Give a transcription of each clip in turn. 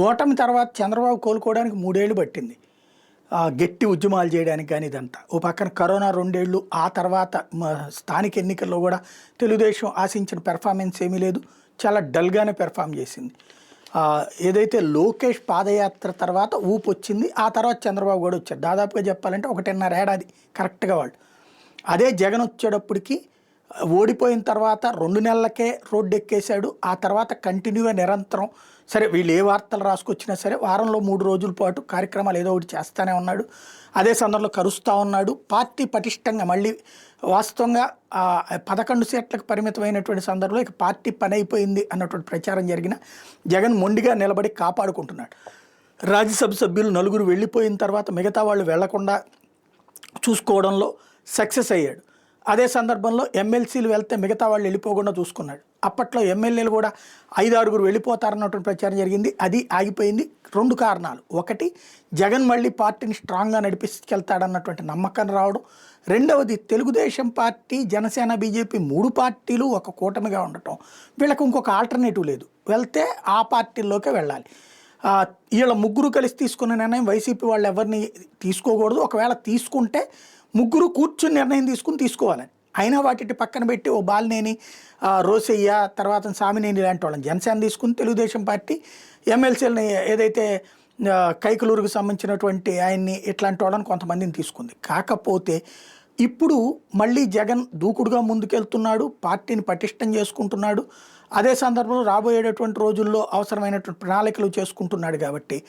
ఓటమి తర్వాత చంద్రబాబు కోలుకోవడానికి 3 ఏళ్ళు పట్టింది. గట్టి ఉద్యమాలు చేయడానికి కానీ ఇదంతా. ఓ పక్కన కరోనా 2 ఏళ్ళు, ఆ తర్వాత స్థానిక ఎన్నికల్లో కూడా తెలుగుదేశం ఆశించిన పెర్ఫార్మెన్స్ ఏమీ లేదు. చాలా డల్‌గానే పెర్ఫార్మ్ చేసింది. ఏదైతే లోకేష్ పాదయాత్ర తర్వాత ఊపు వచ్చింది. ఆ తర్వాత చంద్రబాబు కూడా వచ్చారు. దాదాపుగా చెప్పాలంటే 1.5 ఏడాది కరెక్ట్‌గా వాళ్ళు. అదే జగన్ వచ్చేటప్పటికి ఓడిపోయిన తర్వాత 2 నెలలకే రోడ్డెక్కేశాడు. ఆ తర్వాత కంటిన్యూగా నిరంతరం సరే వీళ్ళు ఏ వార్తలు రాసుకొచ్చినా సరే వారంలో 3 రోజుల పాటు కార్యక్రమాలు ఏదో ఒకటి చేస్తూనే ఉన్నాడు. అదే సందర్భంలో కరుస్తూ ఉన్నాడు. పార్టీ పటిష్టంగా మళ్ళీ వాస్తవంగా 11 సీట్లకు పరిమితమైనటువంటి సందర్భంలో ఇక పార్టీ పని అయిపోయింది అన్నటువంటి ప్రచారం జరిగిన జగన్ మొండిగా నిలబడి కాపాడుకుంటున్నాడు. రాజ్యసభ సభ్యులు 4 వెళ్ళిపోయిన తర్వాత మిగతా వాళ్ళు వెళ్లకుండా చూసుకోవడంలో సక్సెస్ అయ్యాడు. అదే సందర్భంలో ఎమ్మెల్సీలు వెళ్తే మిగతా వాళ్ళు వెళ్ళిపోకుండా చూసుకున్నాడు. అప్పట్లో ఎమ్మెల్యేలు కూడా 5-6 వెళ్ళిపోతారన్నటువంటి ప్రచారం జరిగింది. అది ఆగిపోయింది. 2 కారణాలు. ఒకటి, జగన్ మళ్ళీ పార్టీని స్ట్రాంగ్గా నడిపించుకెళ్తాడన్నటువంటి నమ్మకం రావడం. రెండవది, తెలుగుదేశం పార్టీ, జనసేన, బీజేపీ 3 పార్టీలు ఒక కూటమిగా ఉండటం. వీళ్ళకు ఇంకొక ఆల్టర్నేటివ్ లేదు. వెళ్తే ఆ పార్టీల్లోకే వెళ్ళాలి. వీళ్ళ 3 కలిసి తీసుకున్న నిర్ణయం వైసీపీ వాళ్ళు ఎవరిని తీసుకోకూడదు. ఒకవేళ తీసుకుంటే 3 కూర్చుని నిర్ణయం తీసుకోవాలని. అయినా వాటిని పక్కన పెట్టి ఓ బాలినేని, రోసయ్య, తర్వాత సామినేని లాంటి వాళ్ళని జనసేన తీసుకుని తెలుగుదేశం పార్టీ ఎమ్మెల్సీలని ఏదైతే కైకలూరుకు సంబంధించినటువంటి ఆయన్ని ఇట్లాంటి వాళ్ళని కొంతమందిని తీసుకుంది. కాకపోతే ఇప్పుడు మళ్ళీ జగన్ దూకుడుగా ముందుకెళ్తున్నాడు, పార్టీని పటిష్టం చేసుకుంటున్నాడు. అదే సందర్భంలో రాబోయేటటువంటి రోజుల్లో అవసరమైనటువంటి ప్రణాళికలు చేసుకుంటున్నాడు. కాబట్టి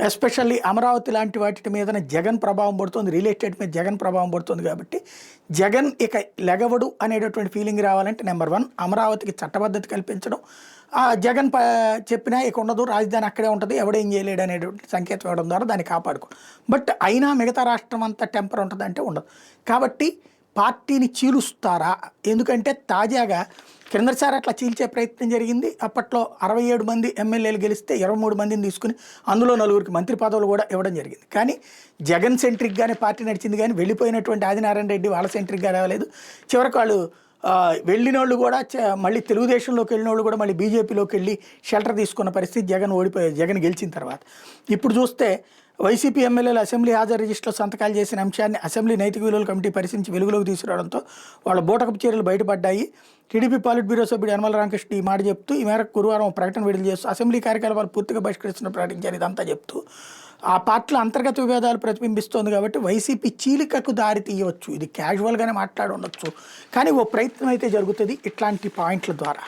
ఎస్పెషల్లీ అమరావతి లాంటి వాటి మీద జగన్ ప్రభావం పడుతుంది, రియల్ ఎస్టేట్ మీద జగన్ ప్రభావం పడుతుంది. కాబట్టి జగన్ ఇక లెగవడు అనేటటువంటి ఫీలింగ్ రావాలంటే నెంబర్ 1 అమరావతికి చట్టబద్ధత కల్పించడం. జగన్ చెప్పినా ఇక ఉండదు, రాజధాని అక్కడే ఉంటుంది, ఎవడేం చేయలేడు అనేటువంటి సంకేతం ఇవ్వడం ద్వారా దాన్ని కాపాడుకో. బట్ అయినా మిగతా రాష్ట్రం అంతా టెంపర్ ఉంటుంది అంటే ఉండదు. కాబట్టి పార్టీని చీలుస్తారా? ఎందుకంటే తాజాగా క్రిందసారి అట్లా చీల్చే ప్రయత్నం జరిగింది. అప్పట్లో 67 మంది ఎమ్మెల్యేలు గెలిస్తే 23 మందిని తీసుకుని అందులో 4కి మంత్రి పదవులు కూడా ఇవ్వడం జరిగింది. కానీ జగన్ సెంట్రిక్గానే పార్టీ నడిచింది. కానీ వెళ్ళిపోయినటువంటి ఆదినారాయణ రెడ్డి వాళ్ళ సెంట్రిక్గా రాలేదు. చివరికి వాళ్ళు వెళ్ళిన వాళ్ళు కూడా మళ్ళీ తెలుగుదేశంలోకి వెళ్ళిన వాళ్ళు కూడా మళ్ళీ బీజేపీలోకి వెళ్ళి షెల్టర్ తీసుకున్న పరిస్థితి జగన్ గెలిచిన తర్వాత. ఇప్పుడు చూస్తే వైసీపీ ఎమ్మెల్యేలు అసెంబ్లీ హాజరు రిజిస్టర్లో సంతకాలు చేసిన అంశాన్ని అసెంబ్లీ నైతిక విలువల కమిటీ పరిశీలించి వెలుగులోకి తీసుకురావడంతో వాళ్ళ బూటకపు చర్యలు బయటపడ్డాయి. టీడీపీ పాలిట్ బ్యూరో సభ్యుడు యనమల రామకృష్ణ ఈ మాట చెప్తూ ఈ మేరకు గురువారం ప్రకటన విడుదల చేస్తూ అసెంబ్లీ కార్యకలాపాలు పూర్తిగా బహిష్కరిస్తున్న ప్రకటించారు. ఇదంతా చెప్తూ ఆ పార్టీలో అంతర్గత విభేదాలు ప్రతిబింబిస్తోంది. కాబట్టి వైసీపీ చీలికకు దారి తీయవచ్చు. ఇది క్యాజువల్గానే మాట్లాడి ఉండొచ్చు, కానీ ఓ ప్రయత్నం అయితే జరుగుతుంది ఇట్లాంటి పాయింట్ల ద్వారా.